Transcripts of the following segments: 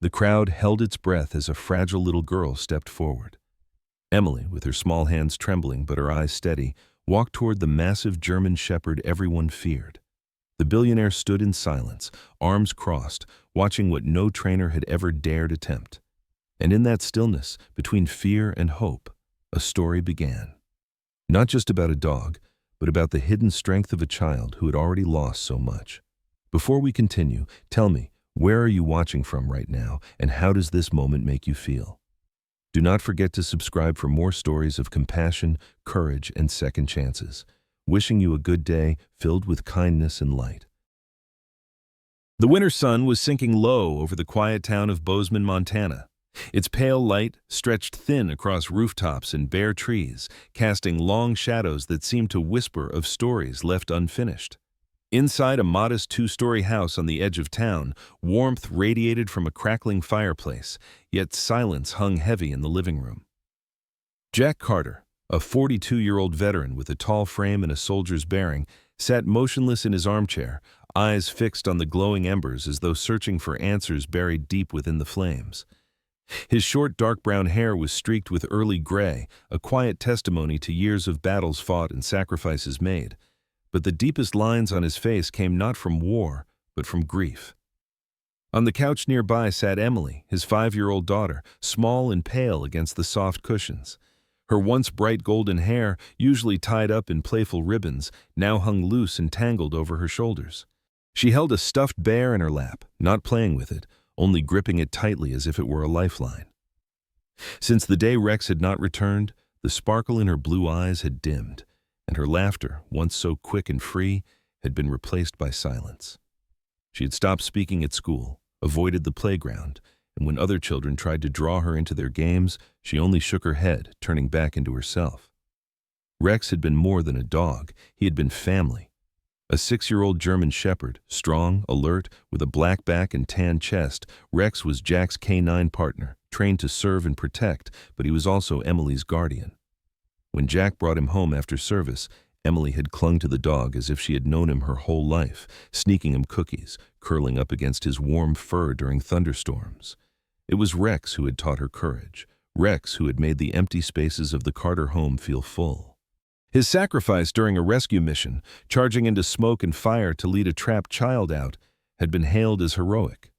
The crowd held its breath as a fragile little girl stepped forward. Emily, with her small hands trembling but her eyes steady, walked toward the massive German shepherd everyone feared. The billionaire stood in silence, arms crossed, watching what no trainer had ever dared attempt. And in that stillness, between fear and hope, a story began. Not just about a dog, but about the hidden strength of a child who had already lost so much. Before we continue, tell me, where are you watching from right now, and how does this moment make you feel? Do not forget to subscribe for more stories of compassion, courage, and second chances. Wishing you a good day filled with kindness and light. The winter sun was sinking low over the quiet town of Bozeman, Montana. Its pale light stretched thin across rooftops and bare trees, casting long shadows that seemed to whisper of stories left unfinished. Inside a modest two-story house on the edge of town, warmth radiated from a crackling fireplace, yet silence hung heavy in the living room. Jack Carter, a 42-year-old veteran with a tall frame and a soldier's bearing, sat motionless in his armchair, eyes fixed on the glowing embers as though searching for answers buried deep within the flames. His short, dark brown hair was streaked with early gray, a quiet testimony to years of battles fought and sacrifices made. But the deepest lines on his face came not from war, but from grief. On the couch nearby sat Emily, his 5-year-old daughter, small and pale against the soft cushions. Her once bright golden hair, usually tied up in playful ribbons, now hung loose and tangled over her shoulders. She held a stuffed bear in her lap, not playing with it, only gripping it tightly as if it were a lifeline. Since the day Rex had not returned, the sparkle in her blue eyes had dimmed, and her laughter, once so quick and free, had been replaced by silence. She had stopped speaking at school, avoided the playground, and when other children tried to draw her into their games, she only shook her head, turning back into herself. Rex had been more than a dog. He had been family. A 6-year-old German shepherd, strong, alert, with a black back and tan chest, Rex was Jack's canine partner, trained to serve and protect, but he was also Emily's guardian. When Jack brought him home after service, Emily had clung to the dog as if she had known him her whole life, sneaking him cookies, curling up against his warm fur during thunderstorms. It was Rex who had taught her courage, Rex who had made the empty spaces of the Carter home feel full. His sacrifice during a rescue mission, charging into smoke and fire to lead a trapped child out, had been hailed as heroic.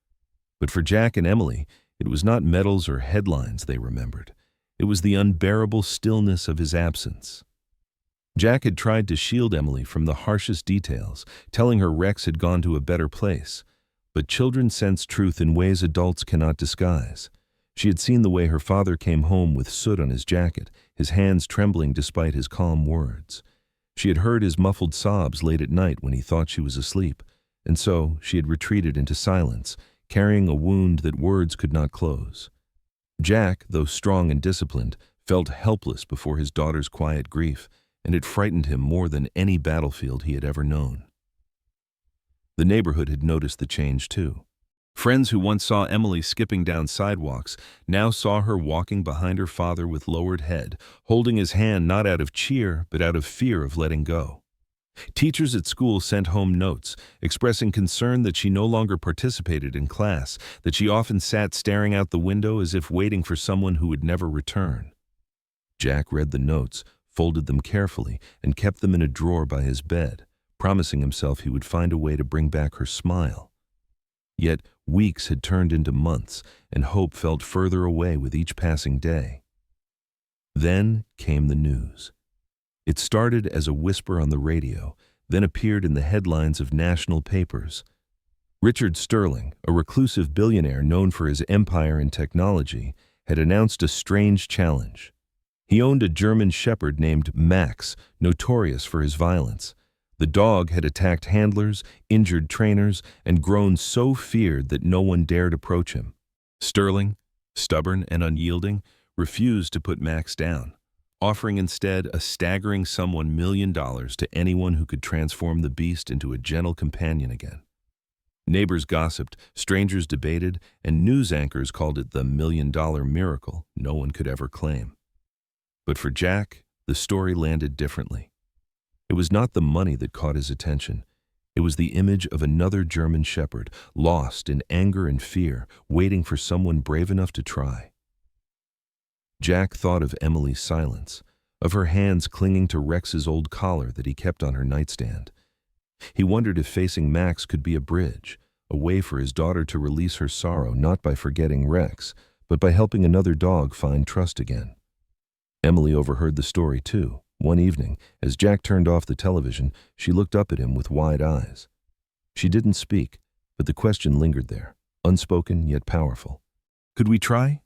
But for Jack and Emily, it was not medals or headlines they remembered. It was the unbearable stillness of his absence. Jack had tried to shield Emily from the harshest details, telling her Rex had gone to a better place. But children sense truth in ways adults cannot disguise. She had seen the way her father came home with soot on his jacket, his hands trembling despite his calm words. She had heard his muffled sobs late at night when he thought she was asleep, and so she had retreated into silence, carrying a wound that words could not close. Jack, though strong and disciplined, felt helpless before his daughter's quiet grief, and it frightened him more than any battlefield he had ever known. The neighborhood had noticed the change too. Friends who once saw Emily skipping down sidewalks now saw her walking behind her father with lowered head, holding his hand not out of cheer but out of fear of letting go. Teachers at school sent home notes, expressing concern that she no longer participated in class, that she often sat staring out the window as if waiting for someone who would never return. Jack read the notes, folded them carefully, and kept them in a drawer by his bed, promising himself he would find a way to bring back her smile. Yet weeks had turned into months, and hope felt further away with each passing day. Then came the news. It started as a whisper on the radio, then appeared in the headlines of national papers. Richard Sterling, a reclusive billionaire known for his empire in technology, had announced a strange challenge. He owned a German shepherd named Max, notorious for his violence. The dog had attacked handlers, injured trainers, and grown so feared that no one dared approach him. Sterling, stubborn and unyielding, refused to put Max down, offering instead a staggering sum $1 million to anyone who could transform the beast into a gentle companion again. Neighbors gossiped, strangers debated, and news anchors called it the $1 million miracle no one could ever claim. But for Jack, the story landed differently. It was not the money that caught his attention. It was the image of another German shepherd, lost in anger and fear, waiting for someone brave enough to try. Jack thought of Emily's silence, of her hands clinging to Rex's old collar that he kept on her nightstand. He wondered if facing Max could be a bridge, a way for his daughter to release her sorrow not by forgetting Rex, but by helping another dog find trust again. Emily overheard the story too. One evening, as Jack turned off the television, she looked up at him with wide eyes. She didn't speak, but the question lingered there, unspoken yet powerful. "Could we try?"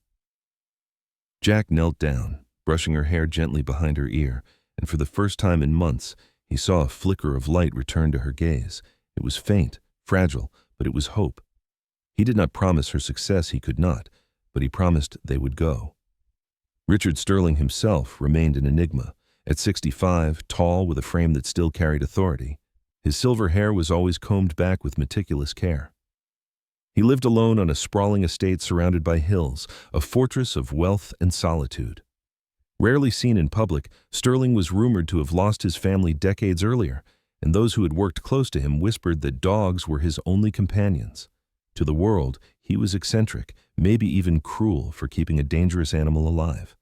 Jack knelt down, brushing her hair gently behind her ear, and for the first time in months, he saw a flicker of light return to her gaze. It was faint, fragile, but it was hope. He did not promise her success, he could not, but he promised they would go. Richard Sterling himself remained an enigma. At 65, tall with a frame that still carried authority, his silver hair was always combed back with meticulous care. He lived alone on a sprawling estate surrounded by hills, a fortress of wealth and solitude. Rarely seen in public, Sterling was rumored to have lost his family decades earlier, and those who had worked close to him whispered that dogs were his only companions. To the world, he was eccentric, maybe even cruel for keeping a dangerous animal alive.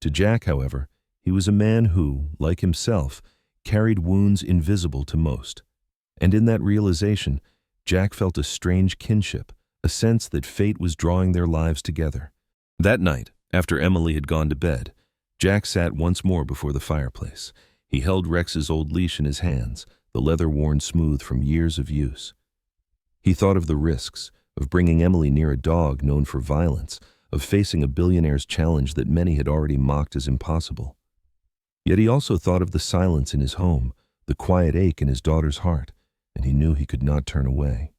To Jack, however, he was a man who, like himself, carried wounds invisible to most. And in that realization, Jack felt a strange kinship, a sense that fate was drawing their lives together. That night, after Emily had gone to bed, Jack sat once more before the fireplace. He held Rex's old leash in his hands, the leather worn smooth from years of use. He thought of the risks, of bringing Emily near a dog known for violence, of facing a billionaire's challenge that many had already mocked as impossible. Yet he also thought of the silence in his home, the quiet ache in his daughter's heart, and he knew he could not turn away.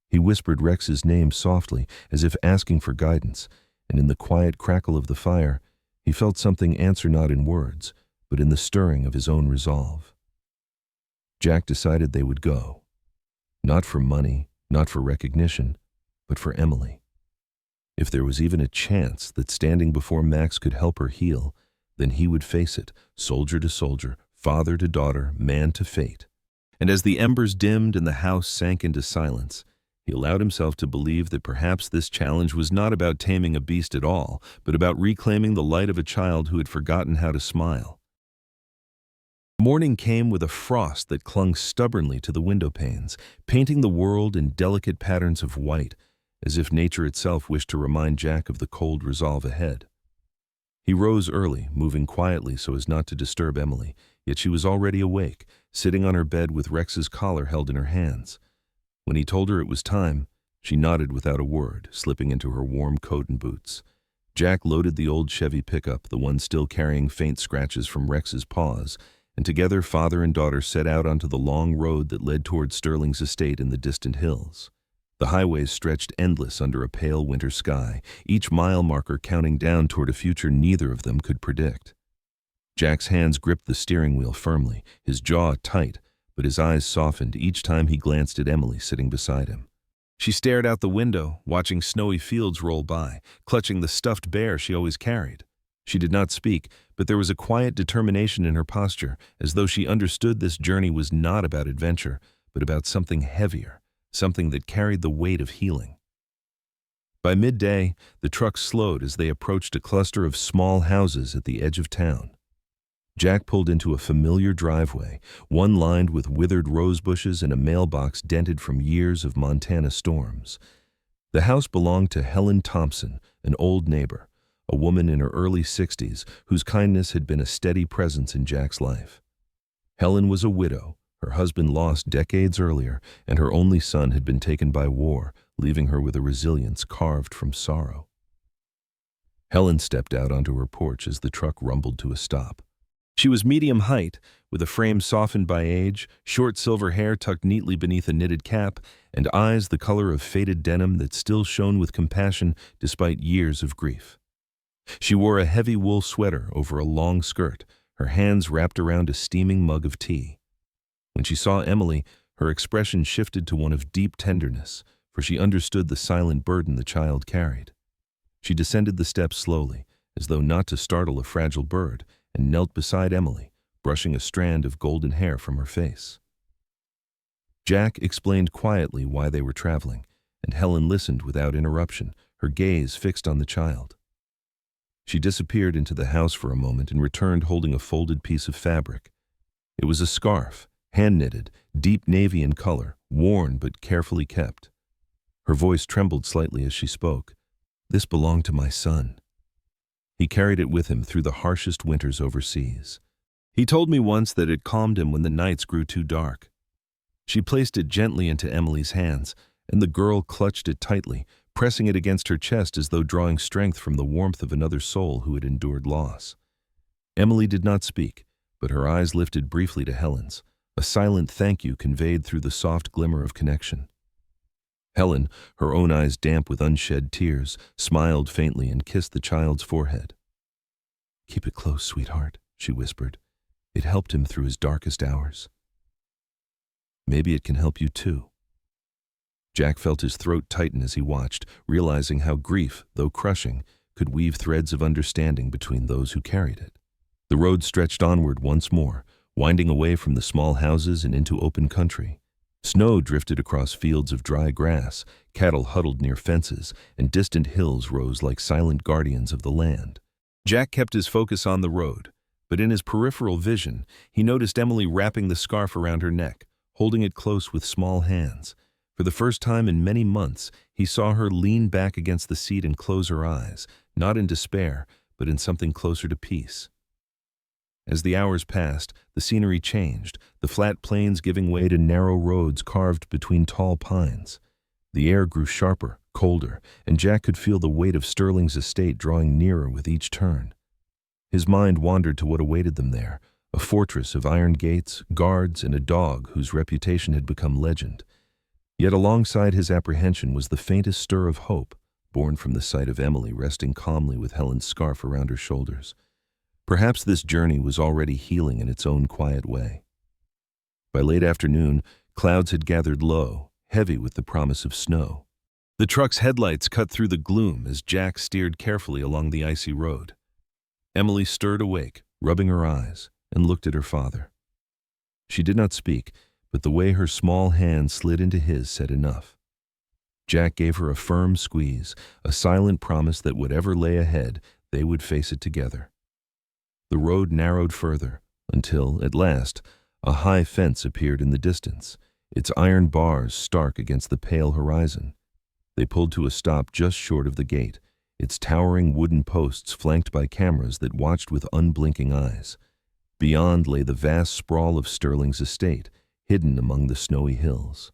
He whispered Rex's name softly, as if asking for guidance, and in the quiet crackle of the fire, he felt something answer not in words, but in the stirring of his own resolve. Jack decided they would go. Not for money, not for recognition, but for Emily. If there was even a chance that standing before Max could help her heal, then he would face it, soldier to soldier, father to daughter, man to fate. And as the embers dimmed and the house sank into silence, he allowed himself to believe that perhaps this challenge was not about taming a beast at all, but about reclaiming the light of a child who had forgotten how to smile. Morning came with a frost that clung stubbornly to the window panes, painting the world in delicate patterns of white, as if nature itself wished to remind Jack of the cold resolve ahead. He rose early, moving quietly so as not to disturb Emily, yet she was already awake, sitting on her bed with Rex's collar held in her hands. When he told her it was time, she nodded without a word, slipping into her warm coat and boots. Jack loaded the old Chevy pickup, the one still carrying faint scratches from Rex's paws, and together father and daughter set out onto the long road that led toward Sterling's estate in the distant hills. The highways stretched endless under a pale winter sky, each mile marker counting down toward a future neither of them could predict. Jack's hands gripped the steering wheel firmly, his jaw tight, but his eyes softened each time he glanced at Emily sitting beside him. She stared out the window, watching snowy fields roll by, clutching the stuffed bear she always carried. She did not speak, but there was a quiet determination in her posture, as though she understood this journey was not about adventure, but about something heavier, something that carried the weight of healing. By midday, the truck slowed as they approached a cluster of small houses at the edge of town. Jack pulled into a familiar driveway, one lined with withered rose bushes and a mailbox dented from years of Montana storms. The house belonged to Helen Thompson, an old neighbor, a woman in her early 60s whose kindness had been a steady presence in Jack's life. Helen was a widow, her husband lost decades earlier, and her only son had been taken by war, leaving her with a resilience carved from sorrow. Helen stepped out onto her porch as the truck rumbled to a stop. She was medium height, with a frame softened by age, short silver hair tucked neatly beneath a knitted cap, and eyes the color of faded denim that still shone with compassion despite years of grief. She wore a heavy wool sweater over a long skirt, her hands wrapped around a steaming mug of tea. When she saw Emily, her expression shifted to one of deep tenderness, for she understood the silent burden the child carried. She descended the steps slowly, as though not to startle a fragile bird, and knelt beside Emily, brushing a strand of golden hair from her face. Jack explained quietly why they were traveling, and Helen listened without interruption, her gaze fixed on the child. She disappeared into the house for a moment and returned holding a folded piece of fabric. It was a scarf, hand-knitted, deep navy in color, worn but carefully kept. Her voice trembled slightly as she spoke. "This belonged to my son. He carried it with him through the harshest winters overseas. He told me once that it calmed him when the nights grew too dark." She placed it gently into Emily's hands, and the girl clutched it tightly, pressing it against her chest as though drawing strength from the warmth of another soul who had endured loss. Emily did not speak, but her eyes lifted briefly to Helen's, a silent thank you conveyed through the soft glimmer of connection. Helen, her own eyes damp with unshed tears, smiled faintly and kissed the child's forehead. "Keep it close, sweetheart," she whispered. "It helped him through his darkest hours. Maybe it can help you too." Jack felt his throat tighten as he watched, realizing how grief, though crushing, could weave threads of understanding between those who carried it. The road stretched onward once more, winding away from the small houses and into open country. Snow drifted across fields of dry grass, cattle huddled near fences, and distant hills rose like silent guardians of the land. Jack kept his focus on the road, but in his peripheral vision, he noticed Emily wrapping the scarf around her neck, holding it close with small hands. For the first time in many months, he saw her lean back against the seat and close her eyes, not in despair, but in something closer to peace. As the hours passed, the scenery changed, the flat plains giving way to narrow roads carved between tall pines. The air grew sharper, colder, and Jack could feel the weight of Sterling's estate drawing nearer with each turn. His mind wandered to what awaited them there, a fortress of iron gates, guards, and a dog whose reputation had become legend. Yet alongside his apprehension was the faintest stir of hope, born from the sight of Emily resting calmly with Helen's scarf around her shoulders. Perhaps this journey was already healing in its own quiet way. By late afternoon, clouds had gathered low, heavy with the promise of snow. The truck's headlights cut through the gloom as Jack steered carefully along the icy road. Emily stirred awake, rubbing her eyes, and looked at her father. She did not speak, but the way her small hand slid into his said enough. Jack gave her a firm squeeze, a silent promise that whatever lay ahead, they would face it together. The road narrowed further, until, at last, a high fence appeared in the distance, its iron bars stark against the pale horizon. They pulled to a stop just short of the gate, its towering wooden posts flanked by cameras that watched with unblinking eyes. Beyond lay the vast sprawl of Sterling's estate, hidden among the snowy hills.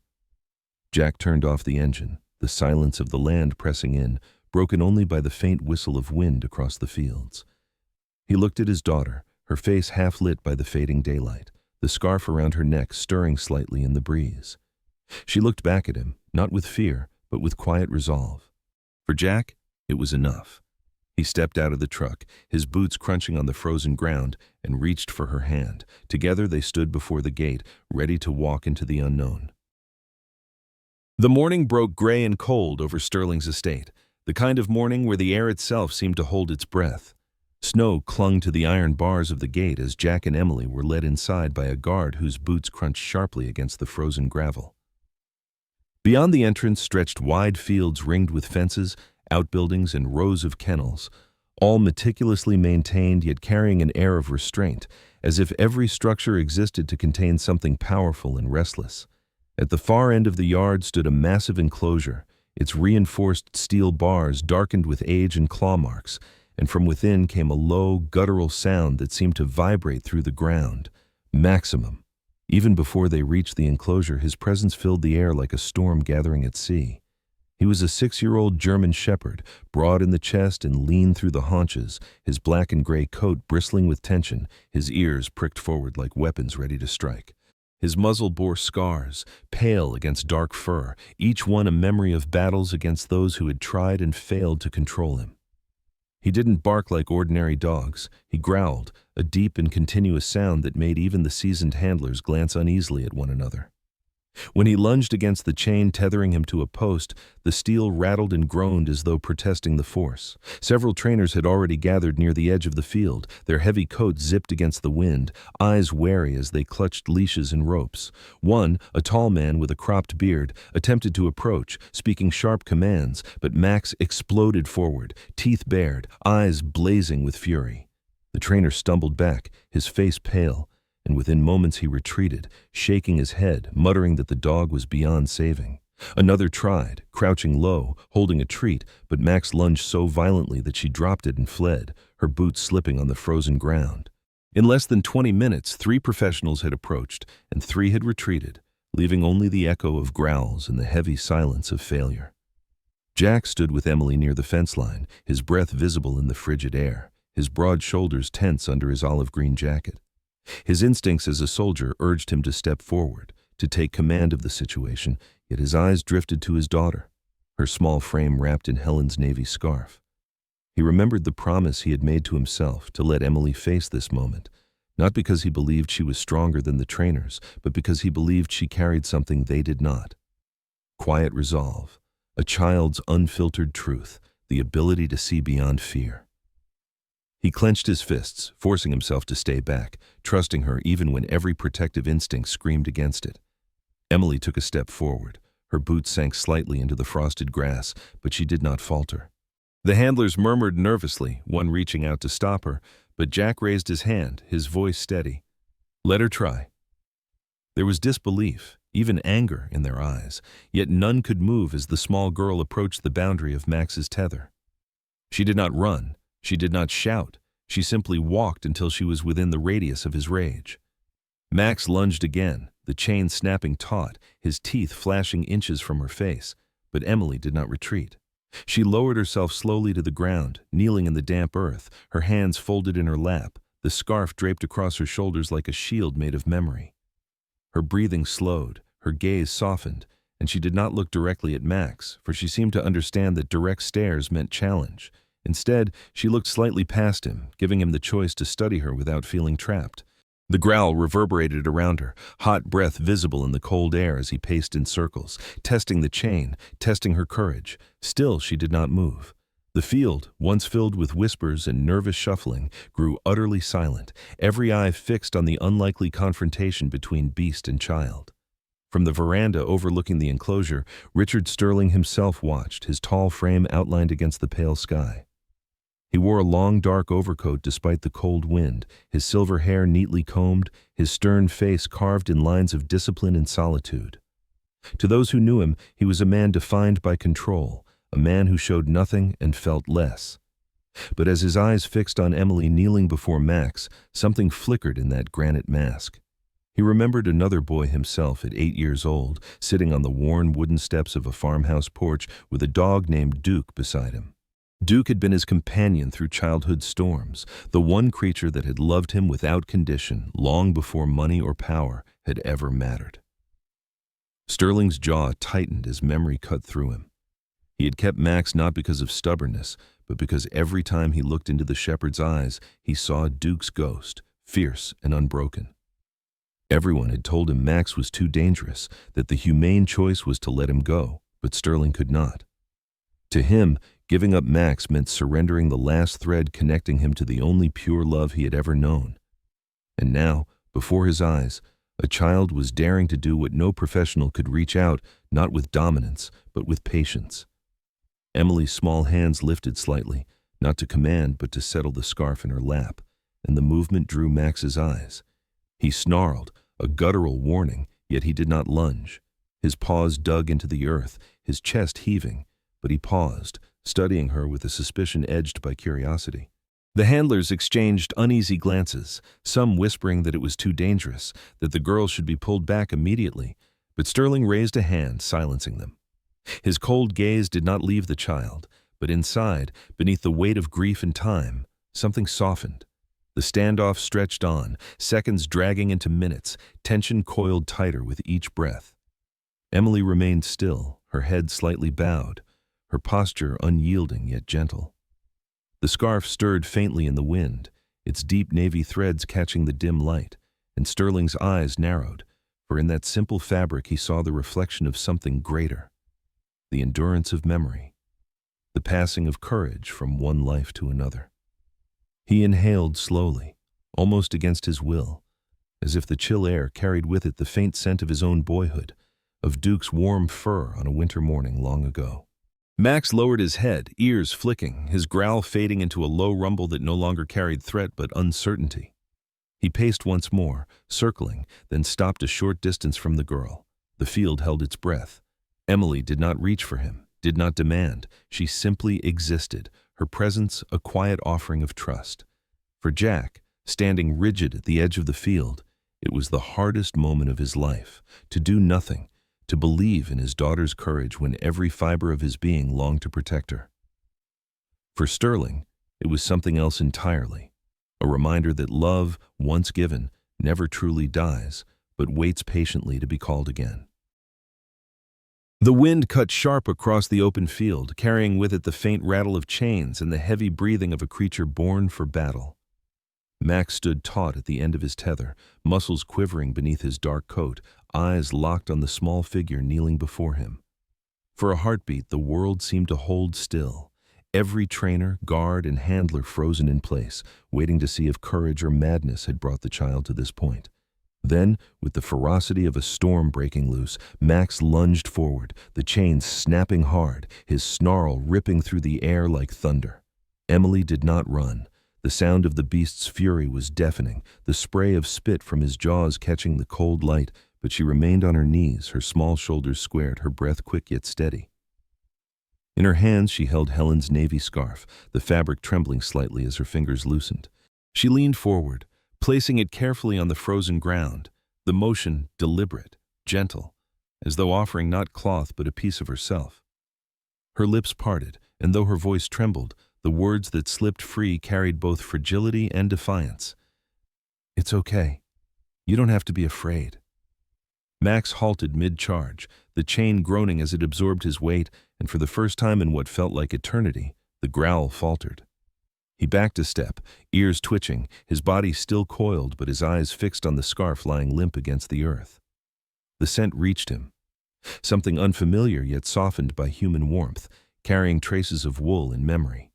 Jack turned off the engine, the silence of the land pressing in, broken only by the faint whistle of wind across the fields. He looked at his daughter, her face half lit by the fading daylight, the scarf around her neck stirring slightly in the breeze. She looked back at him, not with fear, but with quiet resolve. For Jack, it was enough. He stepped out of the truck, his boots crunching on the frozen ground, and reached for her hand. Together they stood before the gate, ready to walk into the unknown. The morning broke gray and cold over Sterling's estate, the kind of morning where the air itself seemed to hold its breath. Snow clung to the iron bars of the gate as Jack and Emily were led inside by a guard whose boots crunched sharply against the frozen gravel. Beyond the entrance stretched wide fields ringed with fences, outbuildings, and rows of kennels, all meticulously maintained yet carrying an air of restraint, as if every structure existed to contain something powerful and restless. At the far end of the yard stood a massive enclosure, its reinforced steel bars darkened with age and claw marks, and from within came a low, guttural sound that seemed to vibrate through the ground. Maximum. Even before they reached the enclosure, his presence filled the air like a storm gathering at sea. He was a 6-year-old German shepherd, broad in the chest and lean through the haunches, his black and gray coat bristling with tension, his ears pricked forward like weapons ready to strike. His muzzle bore scars, pale against dark fur, each one a memory of battles against those who had tried and failed to control him. He didn't bark like ordinary dogs. He growled, a deep and continuous sound that made even the seasoned handlers glance uneasily at one another. When he lunged against the chain tethering him to a post, the steel rattled and groaned as though protesting the force. Several trainers had already gathered near the edge of the field, their heavy coats zipped against the wind, eyes wary as they clutched leashes and ropes. One, a tall man with a cropped beard, attempted to approach, speaking sharp commands, but Max exploded forward, teeth bared, eyes blazing with fury. The trainer stumbled back, his face pale, and within moments he retreated, shaking his head, muttering that the dog was beyond saving. Another tried, crouching low, holding a treat, but Max lunged so violently that she dropped it and fled, her boots slipping on the frozen ground. In less than 20 minutes, 3 professionals had approached, and 3 had retreated, leaving only the echo of growls and the heavy silence of failure. Jack stood with Emily near the fence line, his breath visible in the frigid air, his broad shoulders tense under his olive-green jacket. His instincts as a soldier urged him to step forward, to take command of the situation, yet his eyes drifted to his daughter, her small frame wrapped in Helen's navy scarf. He remembered the promise he had made to himself to let Emily face this moment, not because he believed she was stronger than the trainers, but because he believed she carried something they did not. Quiet resolve, a child's unfiltered truth, the ability to see beyond fear. He clenched his fists, forcing himself to stay back, trusting her even when every protective instinct screamed against it. Emily took a step forward. Her boots sank slightly into the frosted grass, but she did not falter. The handlers murmured nervously, one reaching out to stop her, but Jack raised his hand, his voice steady. "Let her try." There was disbelief, even anger in their eyes, yet none could move as the small girl approached the boundary of Max's tether. She did not run. She did not shout. She simply walked until she was within the radius of his rage. Max lunged again, the chain snapping taut, his teeth flashing inches from her face, but Emily did not retreat. She lowered herself slowly to the ground, kneeling in the damp earth, her hands folded in her lap, the scarf draped across her shoulders like a shield made of memory. Her breathing slowed, her gaze softened, and she did not look directly at Max, for she seemed to understand that direct stares meant challenge. Instead, she looked slightly past him, giving him the choice to study her without feeling trapped. The growl reverberated around her, hot breath visible in the cold air as he paced in circles, testing the chain, testing her courage. Still, she did not move. The field, once filled with whispers and nervous shuffling, grew utterly silent, every eye fixed on the unlikely confrontation between beast and child. From the veranda overlooking the enclosure, Richard Sterling himself watched, his tall frame outlined against the pale sky. He wore a long, dark overcoat despite the cold wind, his silver hair neatly combed, his stern face carved in lines of discipline and solitude. To those who knew him, he was a man defined by control, a man who showed nothing and felt less. But as his eyes fixed on Emily kneeling before Max, something flickered in that granite mask. He remembered another boy himself at 8 years old, sitting on the worn wooden steps of a farmhouse porch with a dog named Duke beside him. Duke had been his companion through childhood's storms, the one creature that had loved him without condition long before money or power had ever mattered. Sterling's jaw tightened as memory cut through him. He had kept Max not because of stubbornness, but because every time he looked into the shepherd's eyes, he saw Duke's ghost, fierce and unbroken. Everyone had told him Max was too dangerous, that the humane choice was to let him go, but Sterling could not. To him, giving up Max meant surrendering the last thread connecting him to the only pure love he had ever known. And now, before his eyes, a child was daring to do what no professional could reach out, not with dominance, but with patience. Emily's small hands lifted slightly, not to command but to settle the scarf in her lap, and the movement drew Max's eyes. He snarled, a guttural warning, yet he did not lunge. His paws dug into the earth, his chest heaving, but he paused, studying her with a suspicion edged by curiosity. The handlers exchanged uneasy glances, some whispering that it was too dangerous, that the girl should be pulled back immediately, but Sterling raised a hand, silencing them. His cold gaze did not leave the child, but inside, beneath the weight of grief and time, something softened. The standoff stretched on, seconds dragging into minutes, tension coiled tighter with each breath. Emily remained still, her head slightly bowed, her posture unyielding yet gentle. The scarf stirred faintly in the wind, its deep navy threads catching the dim light, and Sterling's eyes narrowed, for in that simple fabric he saw the reflection of something greater, the endurance of memory, the passing of courage from one life to another. He inhaled slowly, almost against his will, as if the chill air carried with it the faint scent of his own boyhood, of Duke's warm fur on a winter morning long ago. Max lowered his head, ears flicking, his growl fading into a low rumble that no longer carried threat but uncertainty. He paced once more, circling, then stopped a short distance from the girl. The field held its breath. Emily did not reach for him, did not demand. She simply existed, her presence a quiet offering of trust. For Jack, standing rigid at the edge of the field, it was the hardest moment of his life, to do nothing, to believe in his daughter's courage when every fiber of his being longed to protect her. For Sterling, it was something else entirely, a reminder that love, once given, never truly dies, but waits patiently to be called again. The wind cut sharp across the open field, carrying with it the faint rattle of chains and the heavy breathing of a creature born for battle. Max stood taut at the end of his tether, muscles quivering beneath his dark coat, eyes locked on the small figure kneeling before him. For a heartbeat, the world seemed to hold still, every trainer, guard, and handler frozen in place, waiting to see if courage or madness had brought the child to this point. Then, with the ferocity of a storm breaking loose, Max lunged forward, the chains snapping hard, his snarl ripping through the air like thunder. Emily did not run. The sound of the beast's fury was deafening, the spray of spit from his jaws catching the cold light, but she remained on her knees, her small shoulders squared, her breath quick yet steady. In her hands she held Helen's navy scarf, the fabric trembling slightly as her fingers loosened. She leaned forward, placing it carefully on the frozen ground, the motion deliberate, gentle, as though offering not cloth but a piece of herself. Her lips parted, and though her voice trembled, the words that slipped free carried both fragility and defiance. "It's okay. You don't have to be afraid." Max halted mid-charge, the chain groaning as it absorbed his weight, and for the first time in what felt like eternity, the growl faltered. He backed a step, ears twitching, his body still coiled but his eyes fixed on the scarf lying limp against the earth. The scent reached him, something unfamiliar yet softened by human warmth, carrying traces of wool and memory.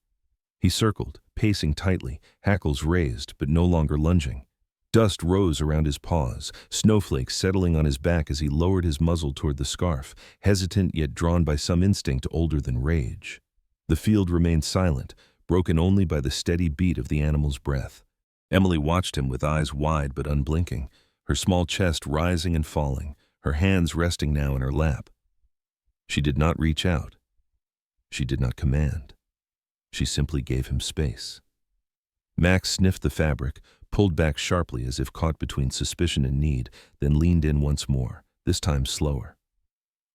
He circled, pacing tightly, hackles raised but no longer lunging. Dust rose around his paws, snowflakes settling on his back as he lowered his muzzle toward the scarf, hesitant yet drawn by some instinct older than rage. The field remained silent, broken only by the steady beat of the animal's breath. Emily watched him with eyes wide but unblinking, her small chest rising and falling, her hands resting now in her lap. She did not reach out. She did not command. She simply gave him space. Max sniffed the fabric, pulled back sharply as if caught between suspicion and need, then leaned in once more, this time slower.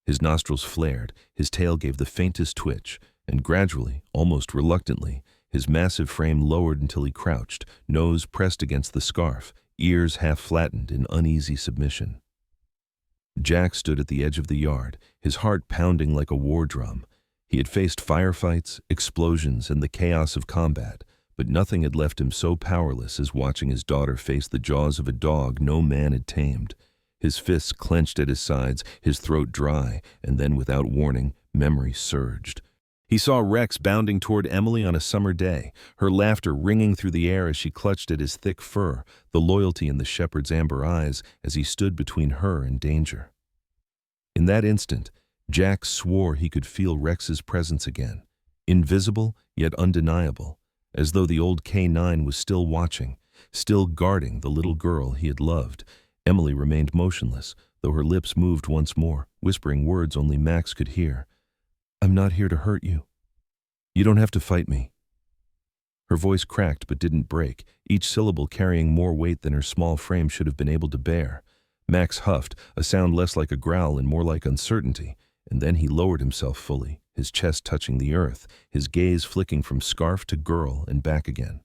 His nostrils flared, his tail gave the faintest twitch, and gradually, almost reluctantly, his massive frame lowered until he crouched, nose pressed against the scarf, ears half flattened in uneasy submission. Jack stood at the edge of the yard, his heart pounding like a war drum. He had faced firefights, explosions, and the chaos of combat, but nothing had left him so powerless as watching his daughter face the jaws of a dog no man had tamed. His fists clenched at his sides, his throat dry, and then without warning, memory surged. He saw Rex bounding toward Emily on a summer day, her laughter ringing through the air as she clutched at his thick fur, the loyalty in the shepherd's amber eyes as he stood between her and danger. In that instant, Jack swore he could feel Rex's presence again, invisible yet undeniable, as though the old K9 was still watching, still guarding the little girl he had loved. Emily remained motionless, though her lips moved once more, whispering words only Max could hear. "I'm not here to hurt you. You don't have to fight me." Her voice cracked but didn't break, each syllable carrying more weight than her small frame should have been able to bear. Max huffed, a sound less like a growl and more like uncertainty, and then he lowered himself fully, his chest touching the earth, his gaze flicking from scarf to girl and back again.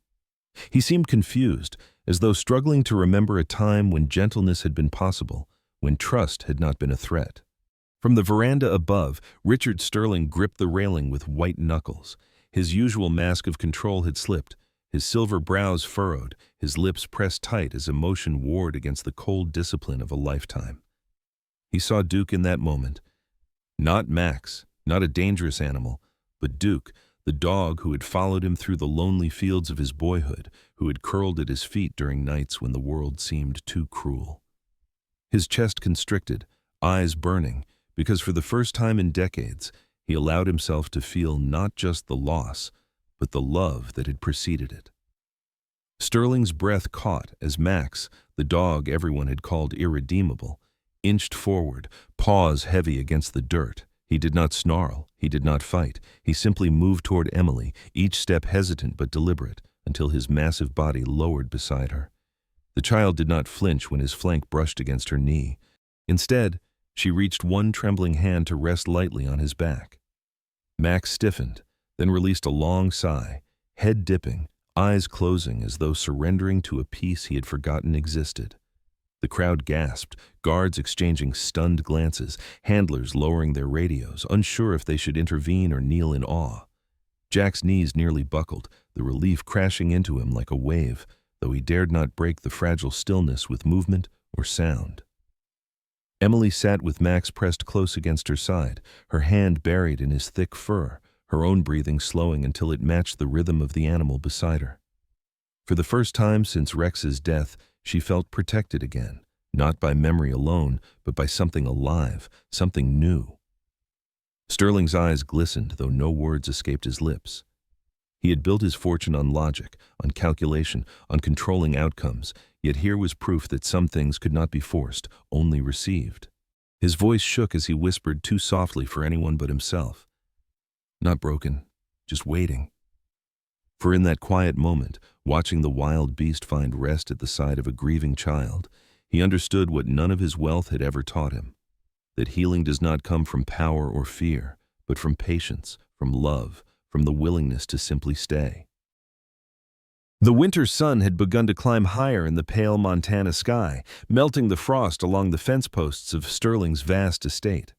He seemed confused, as though struggling to remember a time when gentleness had been possible, when trust had not been a threat. From the veranda above, Richard Sterling gripped the railing with white knuckles. His usual mask of control had slipped, his silver brows furrowed, his lips pressed tight as emotion warred against the cold discipline of a lifetime. He saw Duke in that moment. Not Max, not a dangerous animal, but Duke, the dog who had followed him through the lonely fields of his boyhood, who had curled at his feet during nights when the world seemed too cruel. His chest constricted, eyes burning, because for the first time in decades, he allowed himself to feel not just the loss, but the love that had preceded it. Sterling's breath caught as Max, the dog everyone had called irredeemable, inched forward, paws heavy against the dirt. He did not snarl, he did not fight. He simply moved toward Emily, each step hesitant but deliberate, until his massive body lowered beside her. The child did not flinch when his flank brushed against her knee. Instead, she reached one trembling hand to rest lightly on his back. Max stiffened, then released a long sigh, head dipping, eyes closing as though surrendering to a peace he had forgotten existed. The crowd gasped, guards exchanging stunned glances, handlers lowering their radios, unsure if they should intervene or kneel in awe. Jack's knees nearly buckled, the relief crashing into him like a wave, though he dared not break the fragile stillness with movement or sound. Emily sat with Max pressed close against her side, her hand buried in his thick fur, her own breathing slowing until it matched the rhythm of the animal beside her. For the first time since Rex's death, she felt protected again, not by memory alone, but by something alive, something new. Sterling's eyes glistened, though no words escaped his lips. He had built his fortune on logic, on calculation, on controlling outcomes, yet here was proof that some things could not be forced, only received. His voice shook as he whispered too softly for anyone but himself. Not broken, just waiting. For in that quiet moment, watching the wild beast find rest at the side of a grieving child, he understood what none of his wealth had ever taught him, that healing does not come from power or fear, but from patience, from love, from the willingness to simply stay. The winter sun had begun to climb higher in the pale Montana sky, melting the frost along the fence posts of Sterling's vast estate.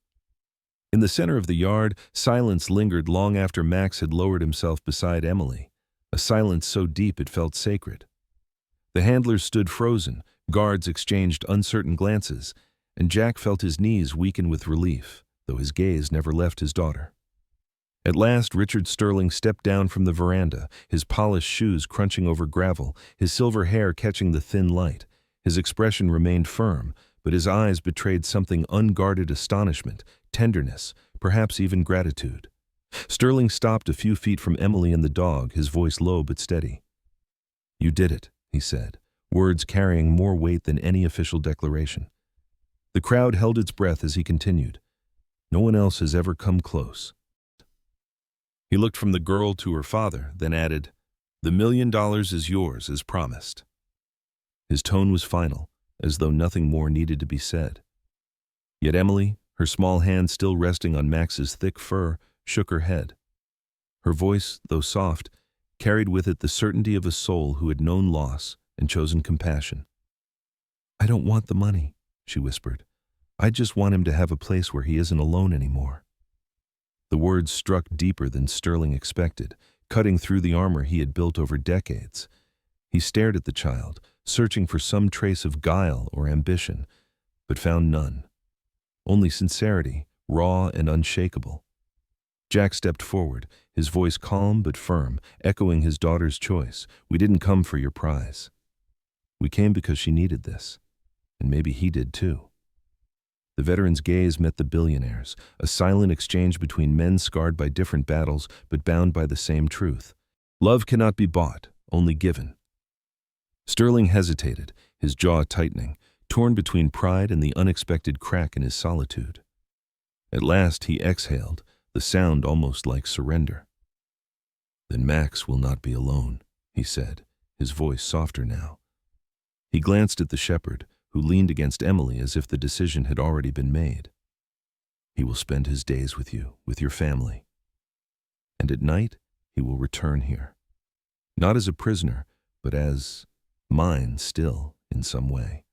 In the center of the yard, silence lingered long after Max had lowered himself beside Emily, a silence so deep it felt sacred. The handlers stood frozen, guards exchanged uncertain glances, and Jack felt his knees weaken with relief, though his gaze never left his daughter. At last, Richard Sterling stepped down from the veranda, his polished shoes crunching over gravel, his silver hair catching the thin light. His expression remained firm, but his eyes betrayed something unguarded astonishment, tenderness, perhaps even gratitude. Sterling stopped a few feet from Emily and the dog, his voice low but steady. "You did it," he said, words carrying more weight than any official declaration. The crowd held its breath as he continued. "No one else has ever come close." He looked from the girl to her father, then added, "The $1 million is yours, as promised." His tone was final, as though nothing more needed to be said. Yet Emily, her small hand still resting on Max's thick fur, shook her head. Her voice, though soft, carried with it the certainty of a soul who had known loss and chosen compassion. "I don't want the money," she whispered. "I just want him to have a place where he isn't alone anymore." The words struck deeper than Sterling expected, cutting through the armor he had built over decades. He stared at the child, searching for some trace of guile or ambition, but found none. Only sincerity, raw and unshakable. Jack stepped forward, his voice calm but firm, echoing his daughter's choice. "We didn't come for your prize. We came because she needed this, and maybe he did too." The veteran's gaze met the billionaire's, a silent exchange between men scarred by different battles but bound by the same truth. Love cannot be bought, only given. Sterling hesitated, his jaw tightening, torn between pride and the unexpected crack in his solitude. At last he exhaled, the sound almost like surrender. "Then Max will not be alone," he said, his voice softer now. He glanced at the shepherd, who leaned against Emily as if the decision had already been made. "He will spend his days with you, with your family. And at night, he will return here. Not as a prisoner, but as mine still, in some way.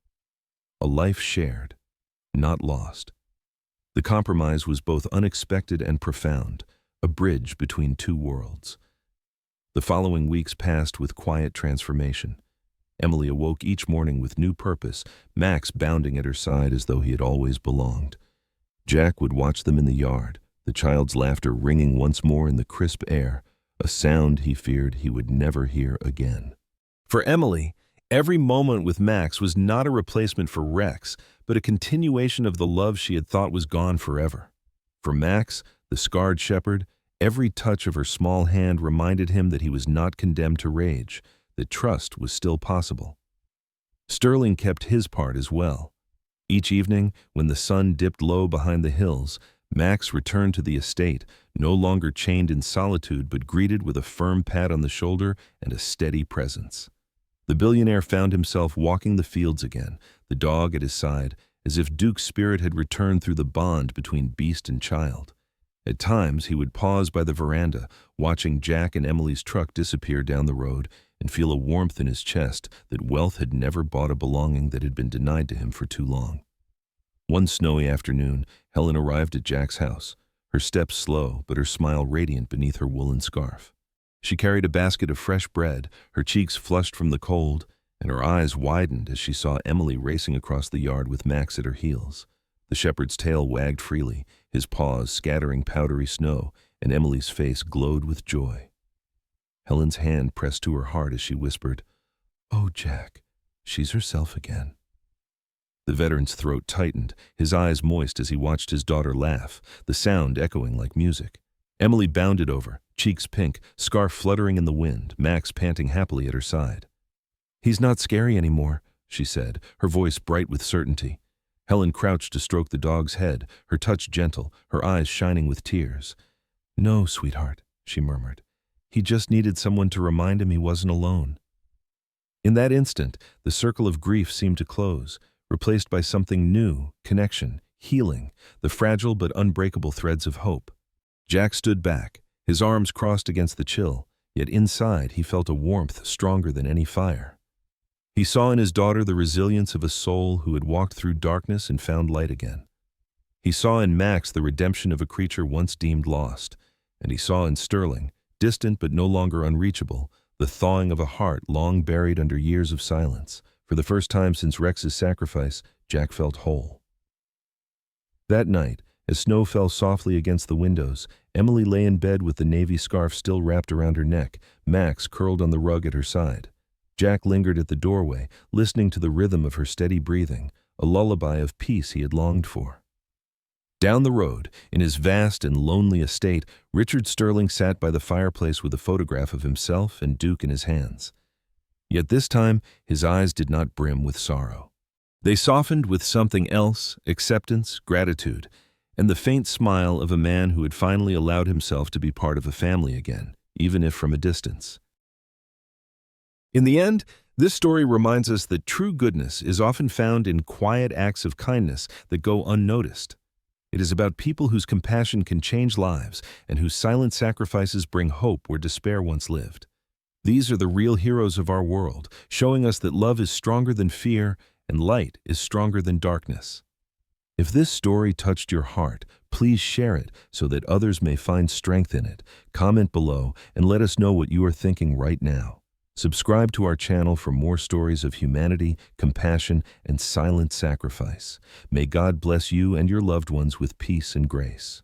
A life shared, not lost." The compromise was both unexpected and profound, a bridge between two worlds. The following weeks passed with quiet transformation. Emily awoke each morning with new purpose, Max bounding at her side as though he had always belonged. Jack would watch them in the yard, the child's laughter ringing once more in the crisp air, a sound he feared he would never hear again. For Emily, every moment with Max was not a replacement for Rex, but a continuation of the love she had thought was gone forever. For Max, the scarred shepherd, every touch of her small hand reminded him that he was not condemned to rage, that trust was still possible. Sterling kept his part as well. Each evening, when the sun dipped low behind the hills, Max returned to the estate, no longer chained in solitude but greeted with a firm pat on the shoulder and a steady presence. The billionaire found himself walking the fields again, the dog at his side, as if Duke's spirit had returned through the bond between beast and child. At times, he would pause by the veranda, watching Jack and Emily's truck disappear down the road, and feel a warmth in his chest that wealth had never bought a belonging that had been denied to him for too long. One snowy afternoon, Helen arrived at Jack's house, her steps slow but her smile radiant beneath her woolen scarf. She carried a basket of fresh bread, her cheeks flushed from the cold, and her eyes widened as she saw Emily racing across the yard with Max at her heels. The shepherd's tail wagged freely, his paws scattering powdery snow, and Emily's face glowed with joy. Helen's hand pressed to her heart as she whispered, "Oh, Jack, she's herself again." The veteran's throat tightened, his eyes moist as he watched his daughter laugh, the sound echoing like music. Emily bounded over, cheeks pink, scarf fluttering in the wind, Max panting happily at her side. "He's not scary anymore," she said, her voice bright with certainty. Helen crouched to stroke the dog's head, her touch gentle, her eyes shining with tears. "No, sweetheart," she murmured. "He just needed someone to remind him he wasn't alone." In that instant, the circle of grief seemed to close, replaced by something new, connection, healing, the fragile but unbreakable threads of hope. Jack stood back, his arms crossed against the chill, yet inside he felt a warmth stronger than any fire. He saw in his daughter the resilience of a soul who had walked through darkness and found light again. He saw in Max the redemption of a creature once deemed lost, and he saw in Sterling, distant but no longer unreachable, the thawing of a heart long buried under years of silence. For the first time since Rex's sacrifice, Jack felt whole. That night, as snow fell softly against the windows, Emily lay in bed with the navy scarf still wrapped around her neck, Max curled on the rug at her side. Jack lingered at the doorway, listening to the rhythm of her steady breathing, a lullaby of peace he had longed for. Down the road, in his vast and lonely estate, Richard Sterling sat by the fireplace with a photograph of himself and Duke in his hands. Yet this time, his eyes did not brim with sorrow. They softened with something else, acceptance, gratitude, and the faint smile of a man who had finally allowed himself to be part of a family again, even if from a distance. In the end, this story reminds us that true goodness is often found in quiet acts of kindness that go unnoticed. It is about people whose compassion can change lives and whose silent sacrifices bring hope where despair once lived. These are the real heroes of our world, showing us that love is stronger than fear and light is stronger than darkness. If this story touched your heart, please share it so that others may find strength in it. Comment below and let us know what you are thinking right now. Subscribe to our channel for more stories of humanity, compassion, and silent sacrifice. May God bless you and your loved ones with peace and grace.